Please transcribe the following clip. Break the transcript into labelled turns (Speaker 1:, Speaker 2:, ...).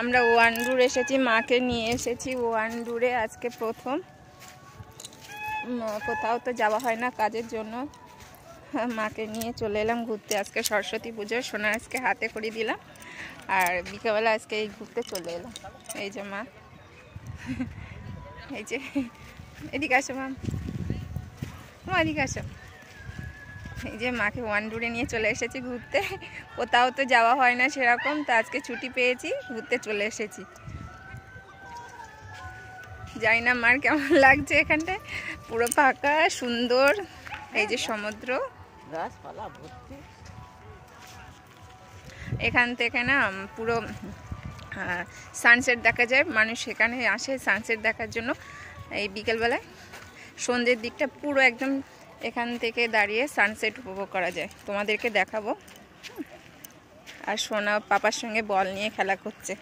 Speaker 1: আমরা ওয়ান্ডুর এসেছি, মাকে নিয়ে এসেছি ওয়ান্ডুরে আজকে প্রথম। কোথাও তো যাওয়া হয় না কাজের জন্য, মাকে নিয়ে চলে এলাম ঘুরতে। আজকে সরস্বতী পুজো, সোনার আজকে হাতে করে দিলাম, আর বিকেলবেলা আজকে এই ঘুরতে চলে এলাম। এই যে মা, এই যে এদিকে আসো মা, এদিকে আসো। এই যে মাকে ওয়ান্ডুরে নিয়ে চলে এসেছি ঘুরতে। কোথাও তো যাওয়া হয় না সেরকম, তো আজকে ছুটি পেয়েছি, ঘুরতে চলে এসেছি। জানি না মার কেমন লাগছে এখানটায়, পুরো ফাঁকা সুন্দর। এই যে সমুদ্র, এখান থেকে না পুরো সানসেট দেখা যায়। মানুষ সেখানে আসে সানসেট দেখার জন্য এই বিকেলবেলায়। সন্ধ্যের দিকটা পুরো একদম এখান থেকে দাঁড়িয়ে সানসেট উপভোগ করা যায়, তোমাদেরকে দেখাবো। আর সোনা পাপার সঙ্গে বল নিয়ে খেলা করছে।